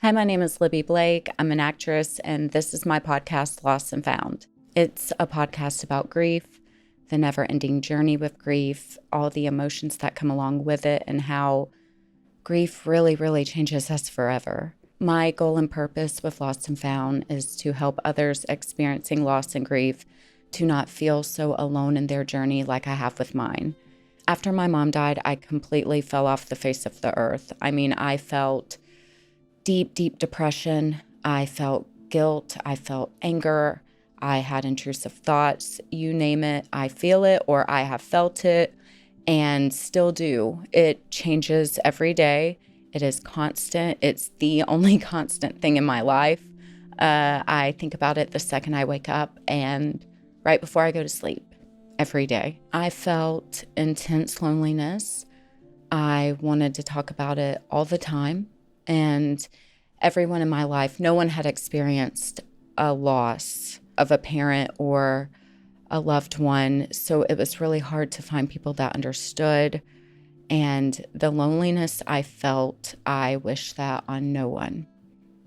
Hi, my name is Libby Blake. I'm an actress, and this is my podcast, Lost and Found. It's a podcast about grief, the never-ending journey with grief, all the emotions that come along with it, and how grief really, really changes us forever. My goal and purpose with Lost and Found is to help others experiencing loss and grief to not feel so alone in their journey like I have with mine. After my mom died, I completely fell off the face of the earth. I felt deep, deep depression. I felt guilt. I felt anger. I had intrusive thoughts. You name it, I feel it or I have felt it and still do. It changes every day. It is constant. It's the only constant thing in my life. I think about it the second I wake up and right before I go to sleep every day. I felt intense loneliness. I wanted to talk about it all the time. And everyone in my life, no one had experienced a loss of a parent or a loved one. So it was really hard to find people that understood. And the loneliness I felt, I wish that on no one,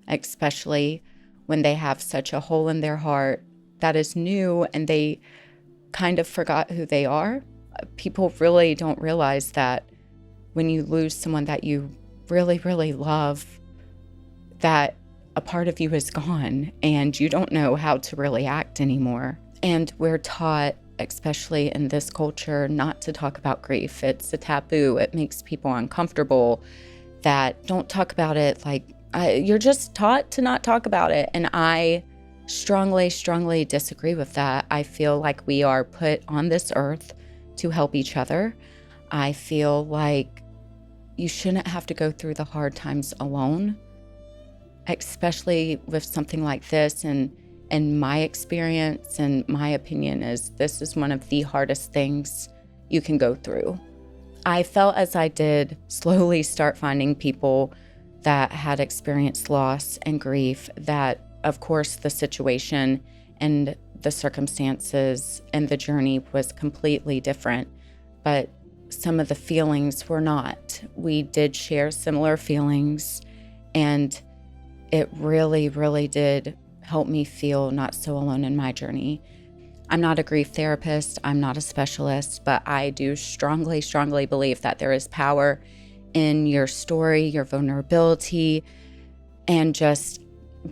especially when they have such a hole in their heart that is new and they kind of forgot who they are. People really don't realize that when you lose someone that you really, really love, that a part of you is gone and you don't know how to really act anymore. And we're taught, especially in this culture, not to talk about grief. It's a taboo. It makes people uncomfortable, that don't talk about it. You're just taught to not talk about it. And I strongly, strongly disagree with that. I feel like we are put on this earth to help each other. I feel like you shouldn't have to go through the hard times alone, especially with something like this. And my experience and my opinion is this is one of the hardest things you can go through. I felt as I did slowly start finding people that had experienced loss and grief, that of course the situation and the circumstances and the journey was completely different, but some of the feelings were not. We did share similar feelings, and it really, really did help me feel not so alone in my journey. I'm not a grief therapist. I'm not a specialist, but I do strongly, strongly believe that there is power in your story, your vulnerability, and just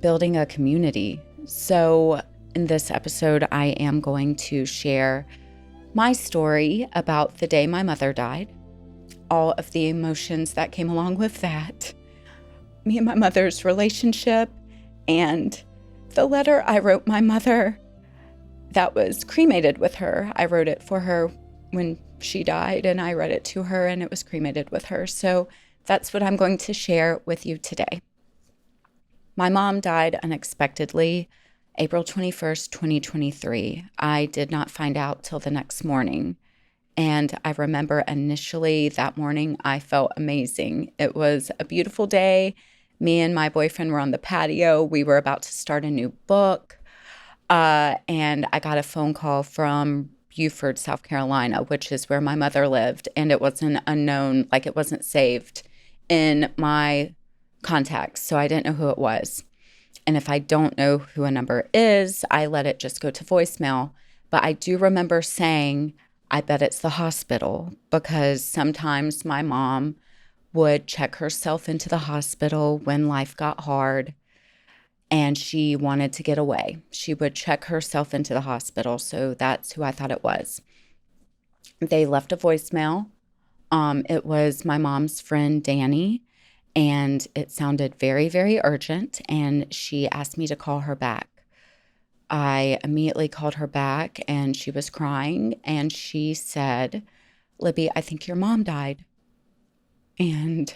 building a community. So in this episode, I am going to share my story about the day my mother died, all of the emotions that came along with that, me and my mother's relationship, and the letter I wrote my mother that was cremated with her. I wrote it for her when she died, and I read it to her, and it was cremated with her. So that's what I'm going to share with you today. My mom died unexpectedly, April 21st, 2023. I did not find out till the next morning. And I remember initially that morning, I felt amazing. It was a beautiful day. Me and my boyfriend were on the patio. We were about to start a new book. And I got a phone call from Beaufort, South Carolina, which is where my mother lived. And it was an unknown, it wasn't saved in my contacts. So I didn't know who it was. And if I don't know who a number is, I let it just go to voicemail. But I do remember saying, I bet it's the hospital, because sometimes my mom would check herself into the hospital when life got hard and she wanted to get away. She would check herself into the hospital. So that's who I thought it was. They left a voicemail. It was my mom's friend, Danny. And it sounded very, very urgent, and she asked me to call her back. I immediately called her back, and she was crying, and she said, Libby, I think your mom died. And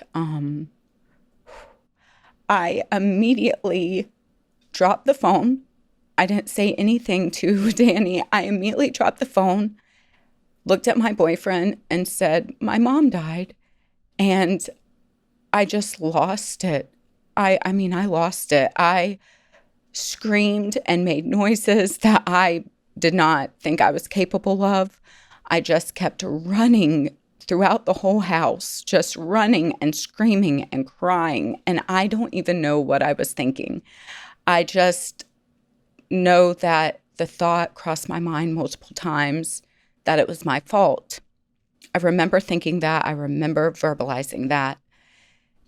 I immediately dropped the phone. I didn't say anything to Danny. I immediately dropped the phone, looked at my boyfriend, and said, my mom died. And I just lost it. I lost it. I screamed and made noises that I did not think I was capable of. I just kept running throughout the whole house, just running and screaming and crying. And I don't even know what I was thinking. I just know that the thought crossed my mind multiple times that it was my fault. I remember thinking that. I remember verbalizing that.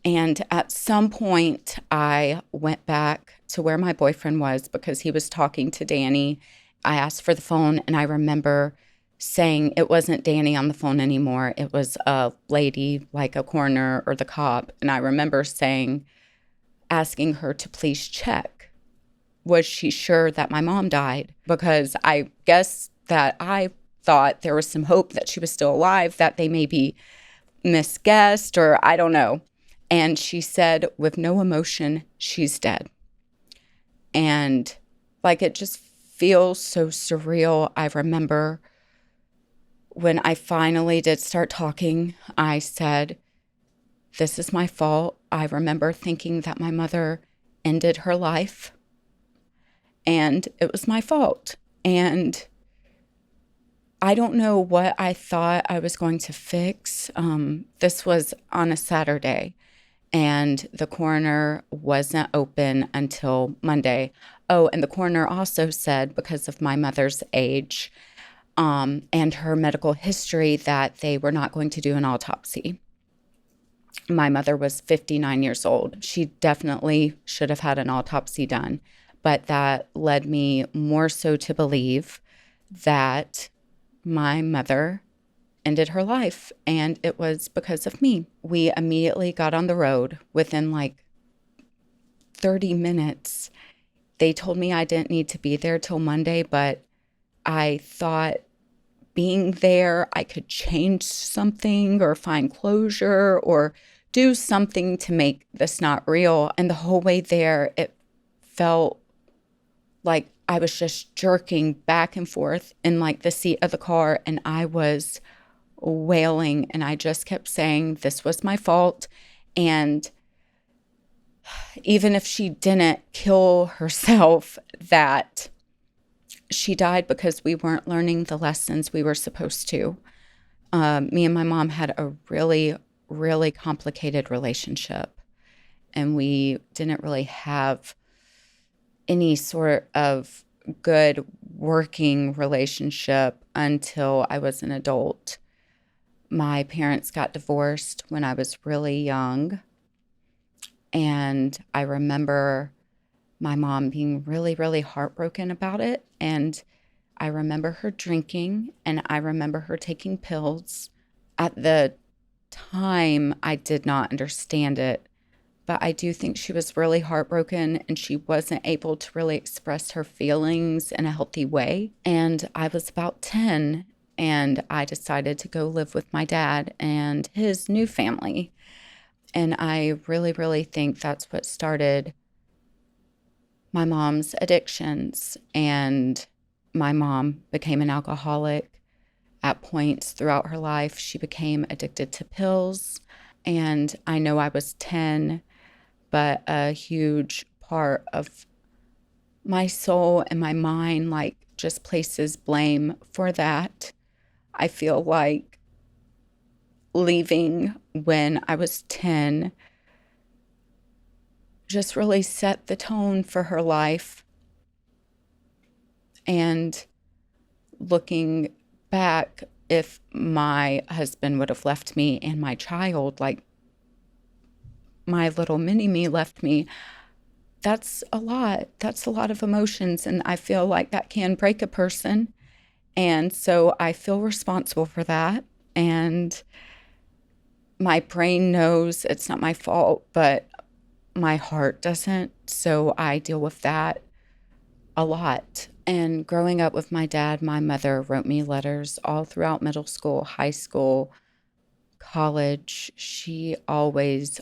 And at some point, I went back to where my boyfriend was because he was talking to Danny. I asked for the phone, and I remember saying it wasn't Danny on the phone anymore. It was a lady, like a coroner or the cop. And I remember asking her to please check. Was she sure that my mom died? Because I guess that I thought there was some hope that she was still alive, that they maybe misguessed, or I don't know. And she said, with no emotion, she's dead. And like, it just feels so surreal. I remember when I finally did start talking, I said, this is my fault. I remember thinking that my mother ended her life, and it was my fault. And I don't know what I thought I was going to fix. This was on a Saturday, and the coroner wasn't open until Monday. Oh, and the coroner also said, because of my mother's age and her medical history, that they were not going to do an autopsy. My mother was 59 years old. She definitely should have had an autopsy done, but that led me more so to believe that my mother ended her life, and it was because of me. We immediately got on the road. Within like 30 minutes, they told me I didn't need to be there till Monday, but I thought being there, I could change something or find closure or do something to make this not real. And the whole way there, it felt like I was just jerking back and forth in like the seat of the car, and I was wailing, and I just kept saying this was my fault. And even if she didn't kill herself, that she died because we weren't learning the lessons we were supposed to. Me and my mom had a really, really complicated relationship, and we didn't really have any sort of good working relationship until I was an adult. My parents got divorced when I was really young, and I remember my mom being really, really heartbroken about it. And I remember her drinking, and I remember her taking pills. At the time, I did not understand it, but I do think she was really heartbroken, and she wasn't able to really express her feelings in a healthy way. And I was about 10, and I decided to go live with my dad and his new family. And I really, really think that's what started my mom's addictions. And my mom became an alcoholic at points throughout her life. She became addicted to pills. And I know I was 10, but a huge part of my soul and my mind, like, just places blame for that. I feel like leaving when I was 10 just really set the tone for her life. And looking back, if my husband would have left me and my child, like my little mini me left me, that's a lot. That's a lot of emotions. And I feel like that can break a person. And so I feel responsible for that. And my brain knows it's not my fault, but my heart doesn't. So I deal with that a lot. And growing up with my dad, my mother wrote me letters all throughout middle school, high school, college. She always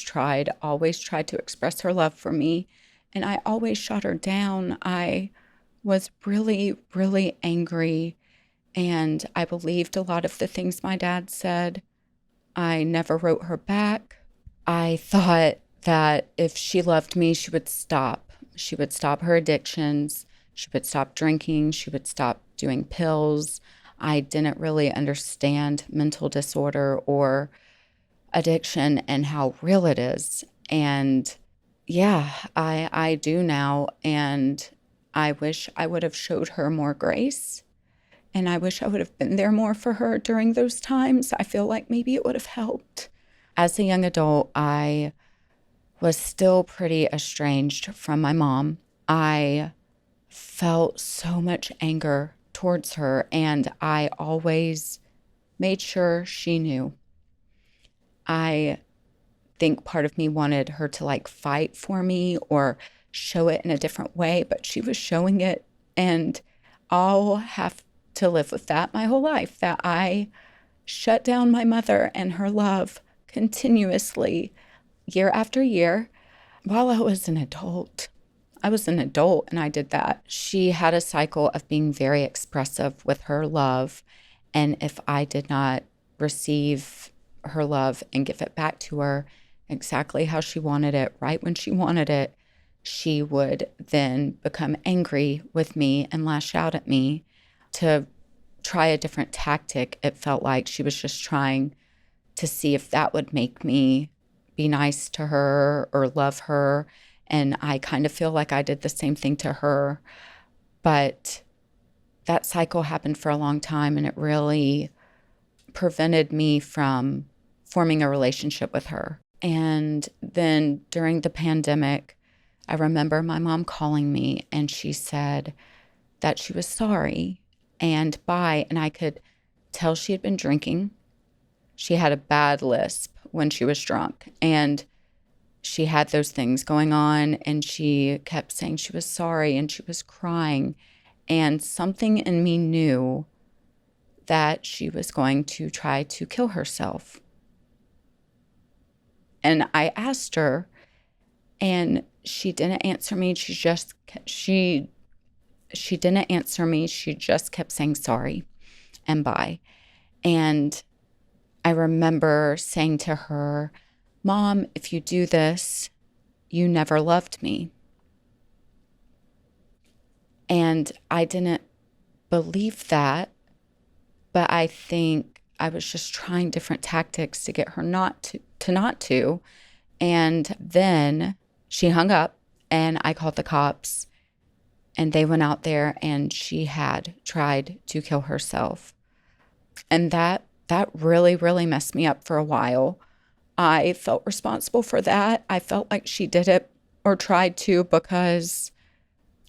tried to express her love for me. And I always shot her down. I was really, really angry. And I believed a lot of the things my dad said. I never wrote her back. I thought that if she loved me, she would stop. She would stop her addictions. She would stop drinking. She would stop doing pills. I didn't really understand mental disorder or addiction and how real it is. And yeah, I do now. And I wish I would have showed her more grace. And I wish I would have been there more for her during those times. I feel like maybe it would have helped. As a young adult, I was still pretty estranged from my mom. I felt so much anger towards her, and I always made sure she knew. I think part of me wanted her to like fight for me or show it in a different way, but she was showing it, and I'll have to live with that my whole life, that I shut down my mother and her love continuously year after year while I was an adult. I was an adult and I did that. She had a cycle of being very expressive with her love. And if I did not receive her love and give it back to her exactly how she wanted it, right when she wanted it, she would then become angry with me and lash out at me to try a different tactic. It felt like she was just trying to see if that would make me be nice to her or love her. And I kind of feel like I did the same thing to her. But that cycle happened for a long time, and it really prevented me from forming a relationship with her. And then during the pandemic, I remember my mom calling me, and she said that she was sorry and bye. And I could tell she had been drinking. She had a bad lisp when she was drunk, and she had those things going on, and she kept saying she was sorry and she was crying. And something in me knew that she was going to try to kill herself. And I asked her, and she didn't answer me. She didn't answer me. She just kept saying sorry and bye. And I remember saying to her, Mom, if you do this, you never loved me. And I didn't believe that, but I think I was just trying different tactics to get her not to. And then she hung up, and I called the cops, and they went out there, and she had tried to kill herself. And that really, really messed me up for a while. I felt responsible for that. I felt like she did it or tried to because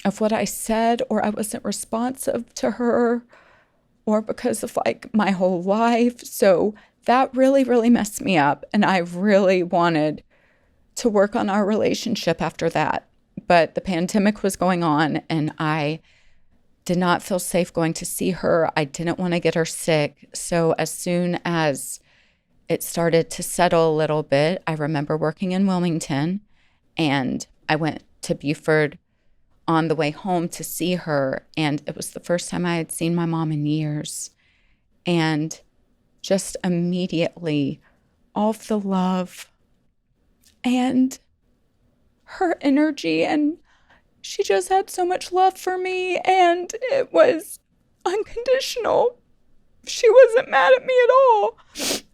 of what I said, or I wasn't responsive to her, or because of like my whole life. So that really, really messed me up. And I really wanted to work on our relationship after that. But the pandemic was going on, and I did not feel safe going to see her. I didn't want to get her sick. So as soon as it started to settle a little bit, I remember working in Wilmington, and I went to Buford on the way home to see her. And it was the first time I had seen my mom in years. And just immediately, all of the love and her energy, and she just had so much love for me, and it was unconditional. She wasn't mad at me at all.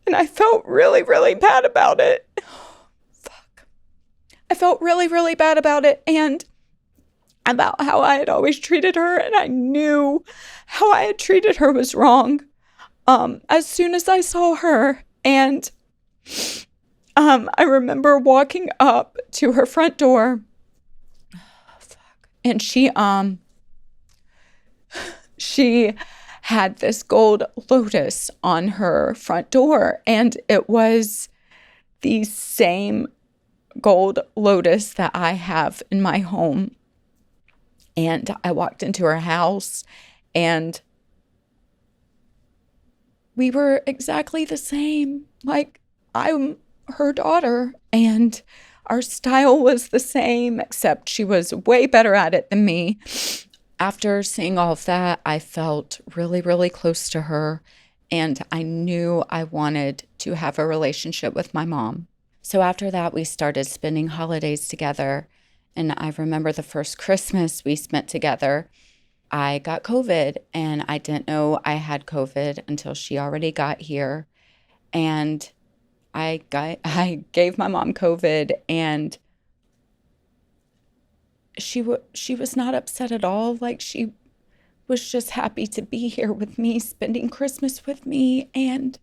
And I felt really, really bad about it. Fuck. I felt really, really bad about it, and about how I had always treated her, and I knew how I had treated her was wrong. As soon as I saw her, and I remember walking up to her front door, and she had this gold lotus on her front door, and it was the same gold lotus that I have in my home. And I walked into her house, and we were exactly the same. Like, I'm her daughter, and our style was the same, except she was way better at it than me. After seeing all of that, I felt really, really close to her, and I knew I wanted to have a relationship with my mom. So after that, we started spending holidays together, and I remember the first Christmas we spent together, I got COVID, and I didn't know I had COVID until she already got here. And I gave my mom COVID, and she was not upset at all. Like, she was just happy to be here with me, spending Christmas with me. And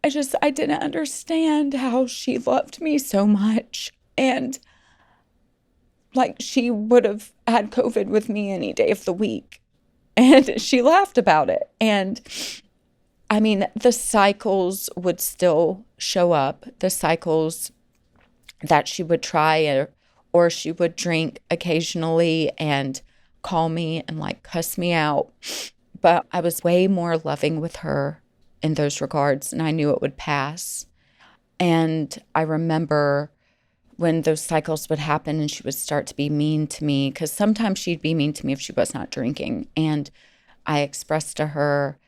I didn't understand how she loved me so much. And like, she would have had COVID with me any day of the week. And she laughed about it. And I mean, the cycles would still show up, the cycles that she would try, or she would drink occasionally and call me and like cuss me out. But I was way more loving with her in those regards, and I knew it would pass. And I remember when those cycles would happen and she would start to be mean to me, because sometimes she'd be mean to me if she was not drinking. And I expressed to her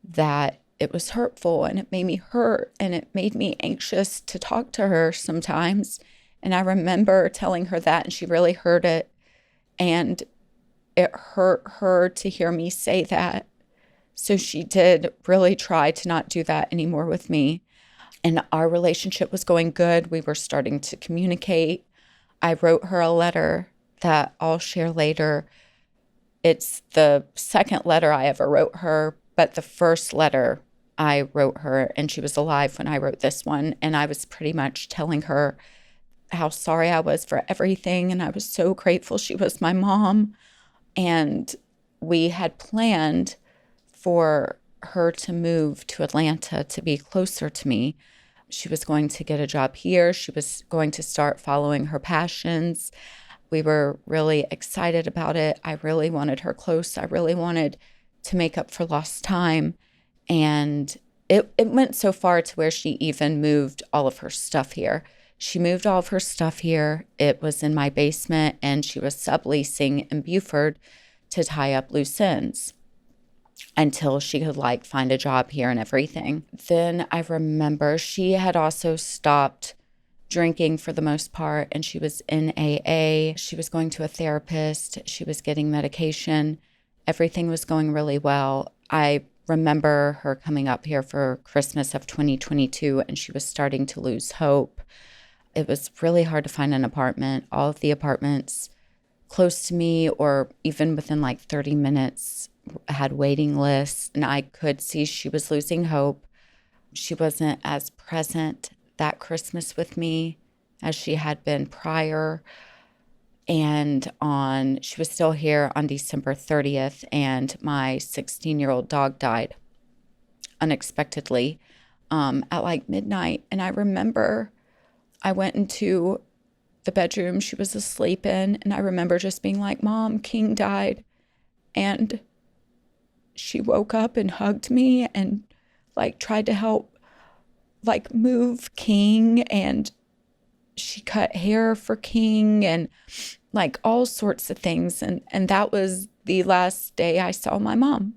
that it was hurtful and it made me hurt and it made me anxious to talk to her sometimes. And I remember telling her that, and she really heard it. And it hurt her to hear me say that. So she did really try to not do that anymore with me. And our relationship was going good. We were starting to communicate. I wrote her a letter that I'll share later. It's the second letter I ever wrote her, but the first letter I wrote her, and she was alive when I wrote this one. And I was pretty much telling her how sorry I was for everything. And I was so grateful she was my mom. And we had planned for her to move to Atlanta to be closer to me. She was going to get a job here. She was going to start following her passions. We were really excited about it. I really wanted her close. I really wanted to make up for lost time. And it went so far to where she even moved all of her stuff here. She moved all of her stuff here. It was in my basement, and she was subleasing in Beaufort to tie up loose ends until she could like find a job here and everything. Then I remember she had also stopped drinking for the most part, and she was in AA. She was going to a therapist. She was getting medication. Everything was going really well. I remember her coming up here for Christmas of 2022, and she was starting to lose hope. It was really hard to find an apartment. All of the apartments close to me, or even within like 30 minutes, had waiting lists, and I could see she was losing hope. She wasn't as present that Christmas with me as she had been prior. And she was still here on December 30th, and my 16-year-old dog died unexpectedly at like midnight. And I remember I went into the bedroom she was asleep in, and I remember just being like, "Mom, King died." And she woke up and hugged me and like tried to help like move King, and she cut hair for King and like all sorts of things. And that was the last day I saw my mom.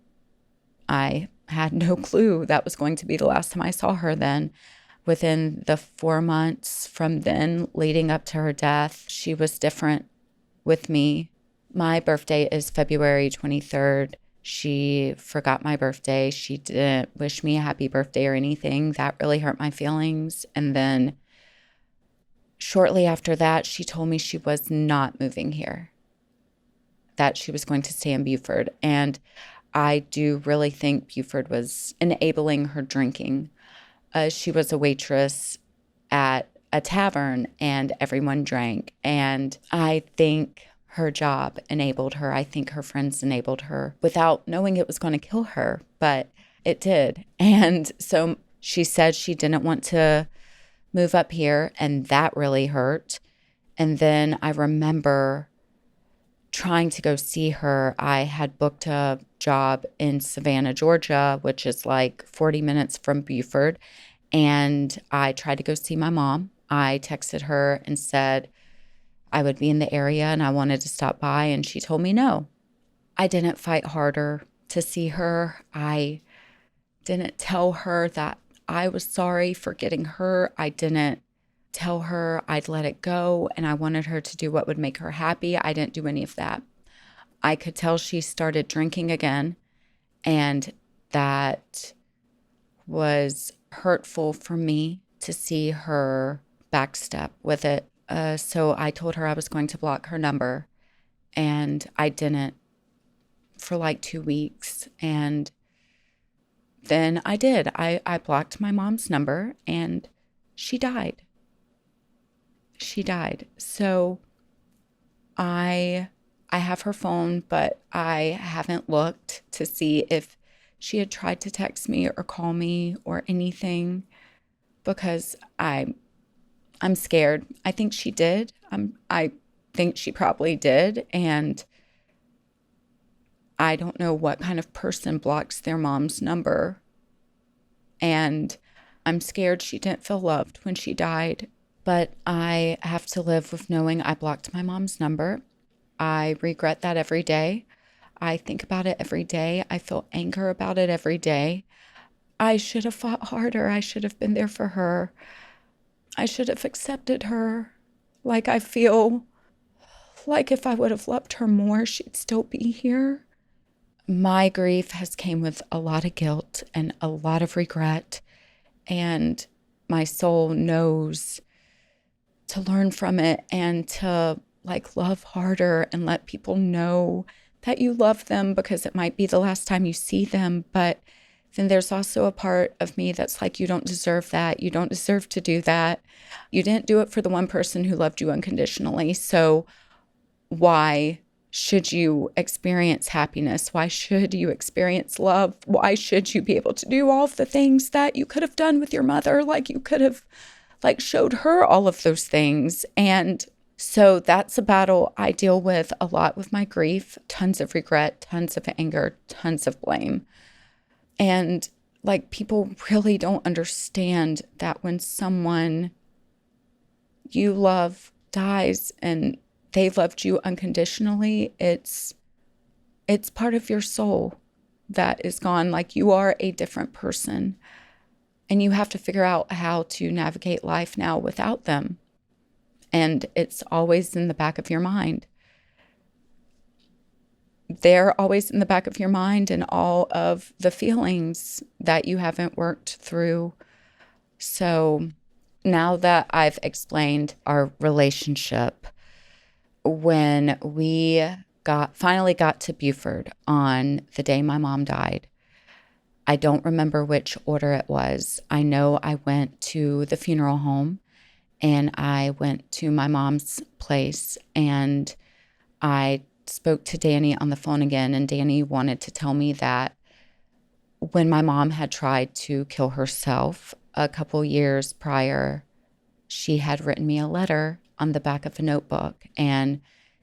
I had no clue that was going to be the last time I saw her then. Within the 4 months from then leading up to her death, she was different with me. My birthday is February 23rd. She forgot my birthday. She didn't wish me a happy birthday or anything. That really hurt my feelings. And then shortly after that, she told me she was not moving here, that she was going to stay in Beaufort. And I do really think Beaufort was enabling her drinking. She was a waitress at a tavern, and everyone drank. And I think her job enabled her. I think her friends enabled her without knowing it was going to kill her, but it did. And so she said she didn't want to move up here, and that really hurt. And then I remember trying to go see her. I had booked a job in Savannah, Georgia, which is like 40 minutes from Beaufort. And I tried to go see my mom. I texted her and said I would be in the area and I wanted to stop by, and she told me no. I didn't fight harder to see her. I didn't tell her that I was sorry for getting hurt. I didn't tell her I'd let it go and I wanted her to do what would make her happy. I didn't do any of that. I could tell she started drinking again, and that was hurtful for me to see her backstep with it. So I told her I was going to block her number, and I didn't for like 2 weeks. And then I did. I blocked my mom's number, and she died. She died. So I have her phone, but I haven't looked to see if she had tried to text me or call me or anything, because I'm scared. I think she did. I think she probably did, and I don't know what kind of person blocks their mom's number. And I'm scared she didn't feel loved when she died. But I have to live with knowing I blocked my mom's number. I regret that every day. I think about it every day. I feel anger about it every day. I should have fought harder. I should have been there for her. I should have accepted her. Like, I feel like if I would have loved her more, she'd still be here. My grief has came with a lot of guilt and a lot of regret, and my soul knows to learn from it and to love harder and let people know that you love them, because it might be the last time you see them. But then there's also a part of me that's like, you don't deserve that. You don't deserve to do that. You didn't do it for the one person who loved you unconditionally. So why should you experience happiness? Why should you experience love? Why should you be able to do all of the things that you could have done with your mother? Like, you could have showed her all of those things. And so that's a battle I deal with a lot with my grief. Tons of regret, tons of anger, tons of blame. And people really don't understand that when someone you love dies and they loved you unconditionally, it's part of your soul that is gone. You are a different person, and you have to figure out how to navigate life now without them. And it's always in the back of your mind. They're always in the back of your mind, and all of the feelings that you haven't worked through. So now that I've explained our relationship, when we finally got to Buford on the day my mom died, I don't remember which order it was. I know I went to the funeral home, and I went to my mom's place, and I spoke to Danny on the phone again, and Danny wanted to tell me that when my mom had tried to kill herself a couple years prior, she had written me a letter on the back of a notebook, and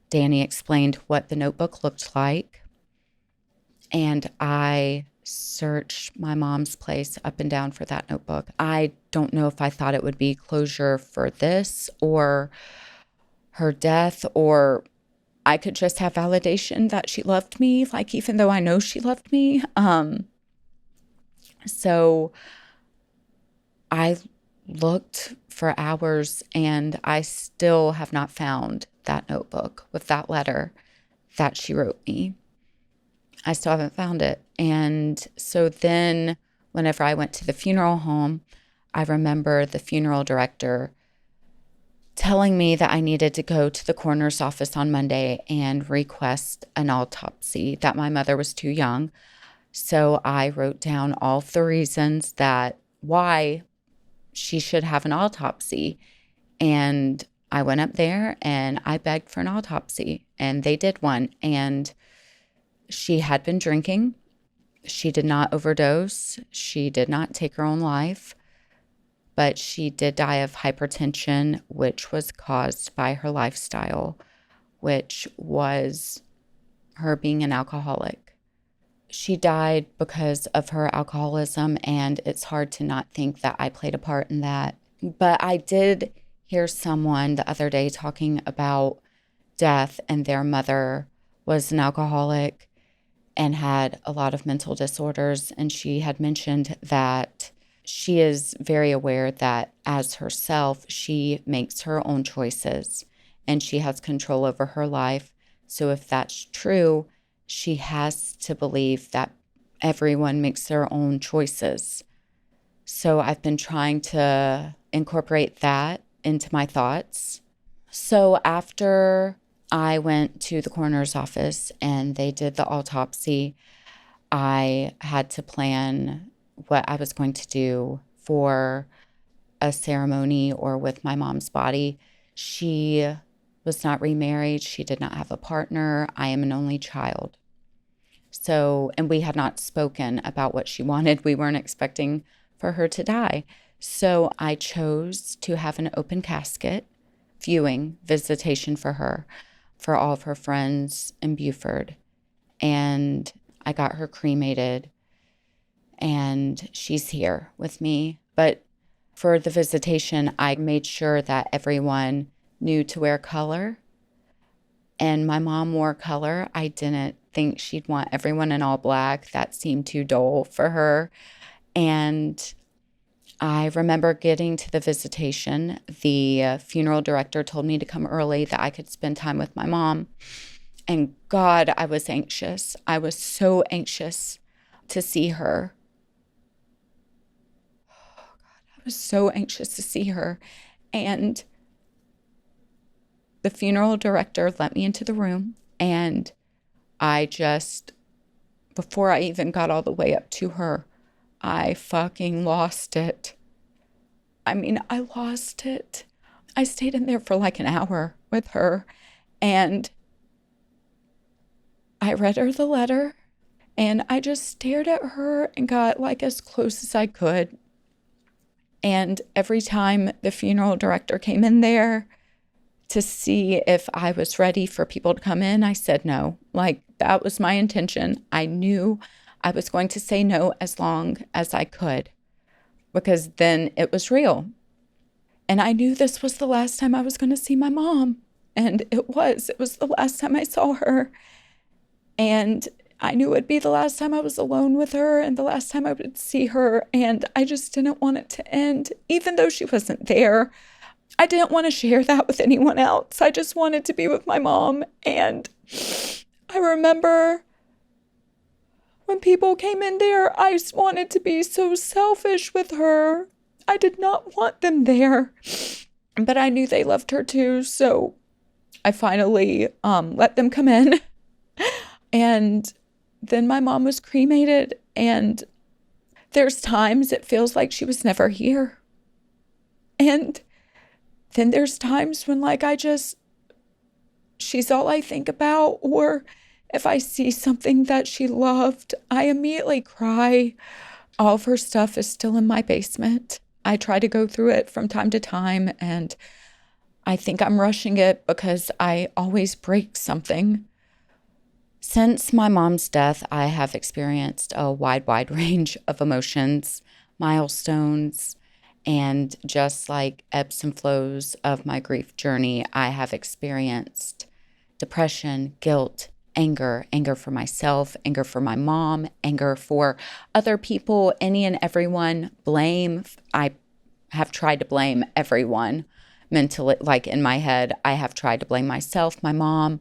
Danny explained what the notebook looked like. And I searched my mom's place up and down for that notebook. I don't know if I thought it would be closure for this or her death, or I could just have validation that she loved me, even though I know she loved me. So I looked for hours, and I still have not found that notebook with that letter that she wrote me. I still haven't found it. And so then whenever I went to the funeral home, I remember the funeral director telling me that I needed to go to the coroner's office on Monday and request an autopsy, that my mother was too young. So I wrote down all of the reasons why she should have an autopsy. And I went up there and I begged for an autopsy, and they did one. And she had been drinking. She did not overdose. She did not take her own life, but she did die of hypertension, which was caused by her lifestyle, which was her being an alcoholic. She died because of her alcoholism, and it's hard to not think that I played a part in that. But I did hear someone the other day talking about death, and their mother was an alcoholic and had a lot of mental disorders. And she had mentioned that she is very aware that as herself, she makes her own choices and she has control over her life. So if that's true, she has to believe that everyone makes their own choices. So I've been trying to incorporate that into my thoughts. So after I went to the coroner's office and they did the autopsy, I had to plan what I was going to do for a ceremony or with my mom's body. She was not remarried. She did not have a partner. I am an only child. So, and we had not spoken about what she wanted. We weren't expecting for her to die. So I chose to have an open casket viewing visitation for her, for all of her friends in Beaufort. And I got her cremated and she's here with me. But for the visitation, I made sure that everyone knew to wear color. And my mom wore color. I didn't think she'd want everyone in all black. That seemed too dull for her. And I remember getting to the visitation. The funeral director told me to come early, that I could spend time with my mom. And God, I was anxious. I was so anxious to see her. Oh, God, I was so anxious to see her. And the funeral director let me into the room, and I just, before I even got all the way up to her, I fucking lost it. I mean, I lost it. I stayed in there for like an hour with her, and I read her the letter, and I just stared at her and got like as close as I could. And every time the funeral director came in there to see if I was ready for people to come in, I said no. Like, that was my intention. I knew I was going to say no as long as I could, because then it was real. And I knew this was the last time I was going to see my mom. And it was the last time I saw her. And I knew it'd be the last time I was alone with her and the last time I would see her. And I just didn't want it to end, even though she wasn't there. I didn't want to share that with anyone else. I just wanted to be with my mom. And I remember when people came in there, I just wanted to be so selfish with her. I did not want them there, but I knew they loved her too. So I finally let them come in. And then my mom was cremated, and there's times it feels like she was never here. And then there's times when she's all I think about, or if I see something that she loved, I immediately cry. All of her stuff is still in my basement. I try to go through it from time to time, and I think I'm rushing it because I always break something. Since my mom's death, I have experienced a wide range of emotions, milestones, and just like ebbs and flows of my grief journey. I have experienced depression, guilt, anger for myself, anger for my mom, anger for other people, any and everyone, blame. I have tried to blame everyone mentally, like in my head. I have tried to blame myself, my mom.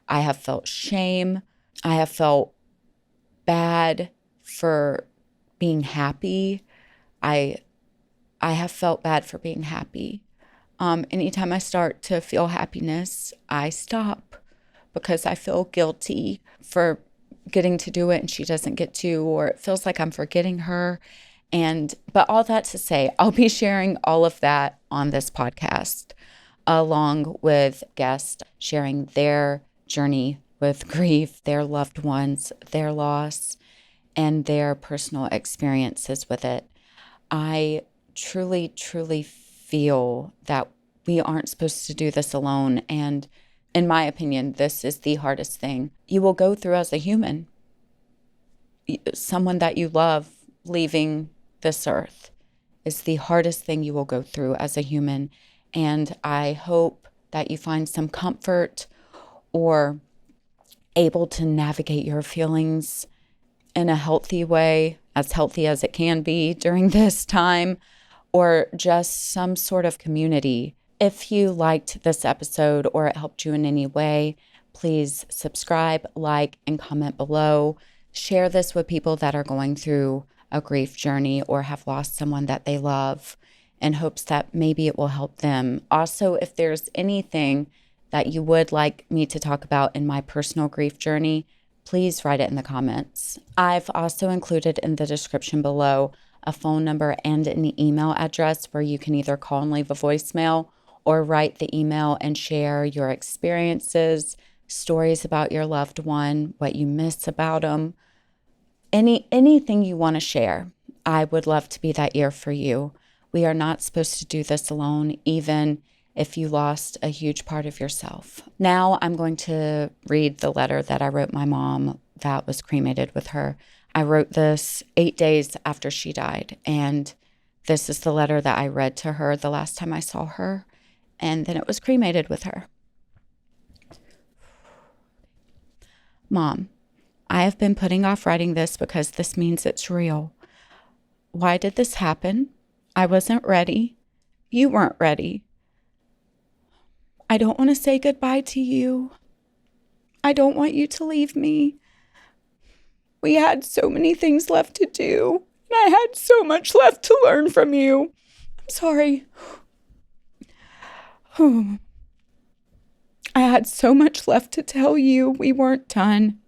I have felt shame. I have felt bad for being happy. I have felt bad for being happy. Anytime I start to feel happiness, I stop because I feel guilty for getting to do it and she doesn't get to, or it feels like I'm forgetting her. But all that to say, I'll be sharing all of that on this podcast, along with guests sharing their journey with grief, their loved ones, their loss, and their personal experiences with it. I truly feel that we aren't supposed to do this alone. And in my opinion, this is the hardest thing you will go through as a human. Someone that you love leaving this earth is the hardest thing you will go through as a human. And I hope that you find some comfort or able to navigate your feelings in a healthy way, as healthy as it can be during this time, or just some sort of community. If you liked this episode or it helped you in any way, Please subscribe, like, and comment below. Share this with people that are going through a grief journey or have lost someone that they love, in hopes that maybe it will help them. Also, if there's anything that you would like me to talk about in my personal grief journey, please write it in the comments. I've also included in the description below a phone number and an email address where you can either call and leave a voicemail or write the email and share your experiences, stories about your loved one, what you miss about them, anything you want to share. I would love to be that ear for you. We are not supposed to do this alone, even if you lost a huge part of yourself. Now I'm going to read the letter that I wrote my mom that was cremated with her. I wrote this 8 days after she died, and this is the letter that I read to her the last time I saw her, and then it was cremated with her. Mom, I have been putting off writing this because this means it's real. Why did this happen? I wasn't ready. You weren't ready. I don't want to say goodbye to you. I don't want you to leave me. We had so many things left to do, and I had so much left to learn from you. I'm sorry. I had so much left to tell you. We weren't done.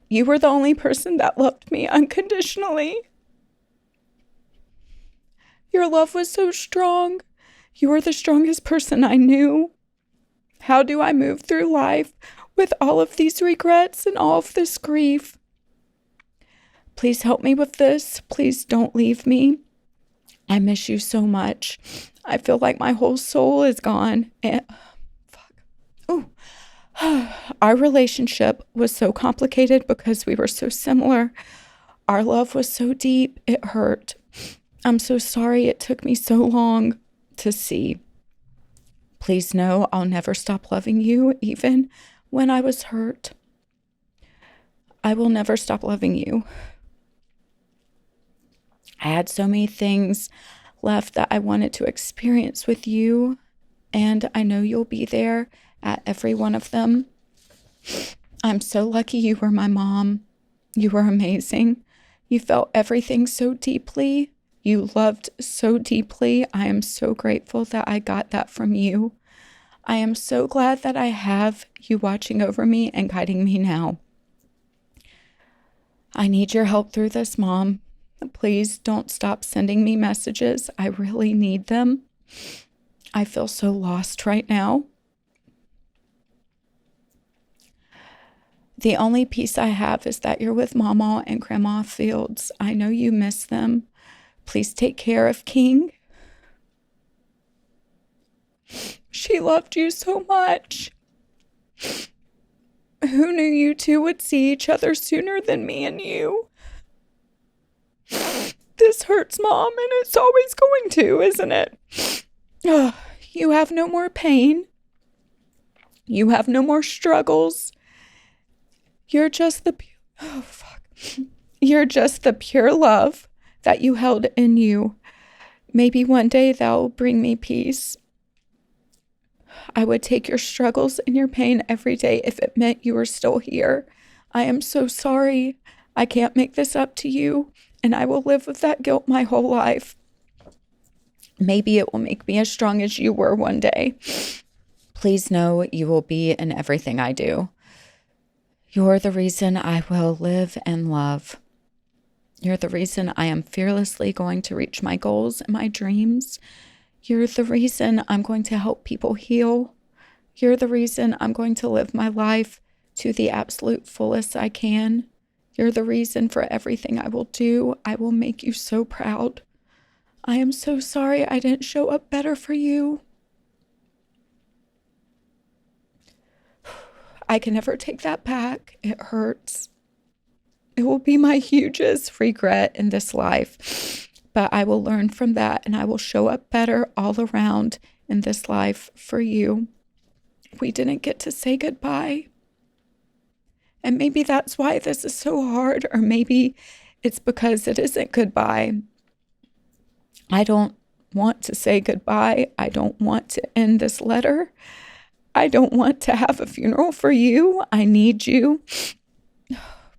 You were the only person that loved me unconditionally. Your love was so strong. You were the strongest person I knew. How do I move through life with all of these regrets and all of this grief? Please help me with this. Please don't leave me. I miss you so much. I feel like my whole soul is gone. Our relationship was so complicated because we were so similar. Our love was so deep, it hurt. I'm so sorry it took me so long to see. Please know I'll never stop loving you, even when I was hurt. I will never stop loving you. I had so many things left that I wanted to experience with you, and I know you'll be there at every one of them. I'm so lucky you were my mom. You were amazing. You felt everything so deeply. You loved so deeply. I am so grateful that I got that from you. I am so glad that I have you watching over me and guiding me now. I need your help through this, Mom. Please don't stop sending me messages. I really need them. I feel so lost right now. The only peace I have is that you're with Mama and Grandma Fields. I know you miss them. Please take care of King. She loved you so much. Who knew you two would see each other sooner than me and you? This hurts, Mom, and it's always going to, isn't it? You have no more pain. You have no more struggles. You're just the You're just the pure love that you held in you. Maybe one day that'll bring me peace. I would take your struggles and your pain every day if it meant you were still here. I am so sorry. I can't make this up to you, and I will live with that guilt my whole life. Maybe it will make me as strong as you were one day. Please know you will be in everything I do. You're the reason I will live and love. You're the reason I am fearlessly going to reach my goals and my dreams. You're the reason I'm going to help people heal. You're the reason I'm going to live my life to the absolute fullest I can. You're the reason for everything I will do. I will make you so proud. I am so sorry I didn't show up better for you. I can never take that back. It hurts. It will be my hugest regret in this life. But I will learn from that, and I will show up better all around in this life for you. We didn't get to say goodbye. And maybe that's why this is so hard, or maybe it's because it isn't goodbye. I don't want to say goodbye. I don't want to end this letter. I don't want to have a funeral for you. I need you.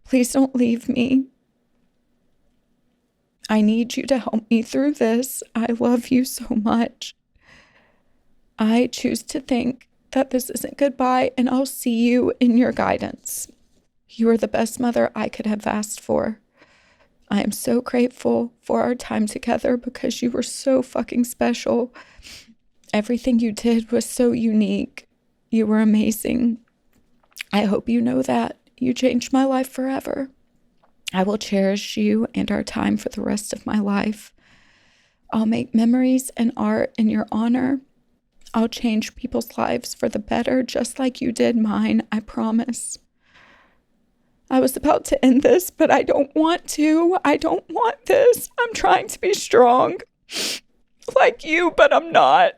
Please don't leave me. I need you to help me through this. I love you so much. I choose to think that this isn't goodbye, and I'll see you in your guidance. You are the best mother I could have asked for. I am so grateful for our time together because you were so fucking special. Everything you did was so unique. You were amazing. I hope you know that. You changed my life forever. I will cherish you and our time for the rest of my life. I'll make memories and art in your honor. I'll change people's lives for the better, just like you did mine, I promise. I was about to end this, but I don't want to. I don't want this. I'm trying to be strong, like you, but I'm not.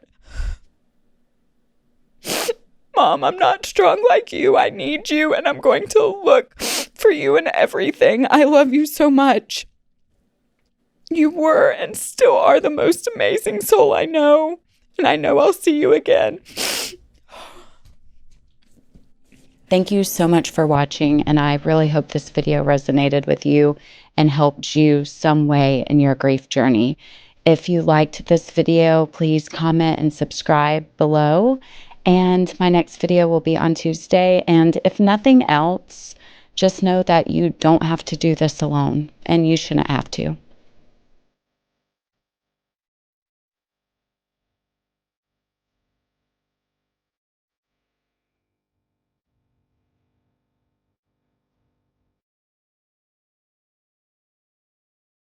Mom, I'm not strong like you. I need you, and I'm going to look for you in everything. I love you so much. You were and still are the most amazing soul I know, and I know I'll see you again. Thank you so much for watching, and I really hope this video resonated with you and helped you some way in your grief journey. If you liked this video, please comment and subscribe below. And my next video will be on Tuesday. And if nothing else, just know that you don't have to do this alone, and you shouldn't have to.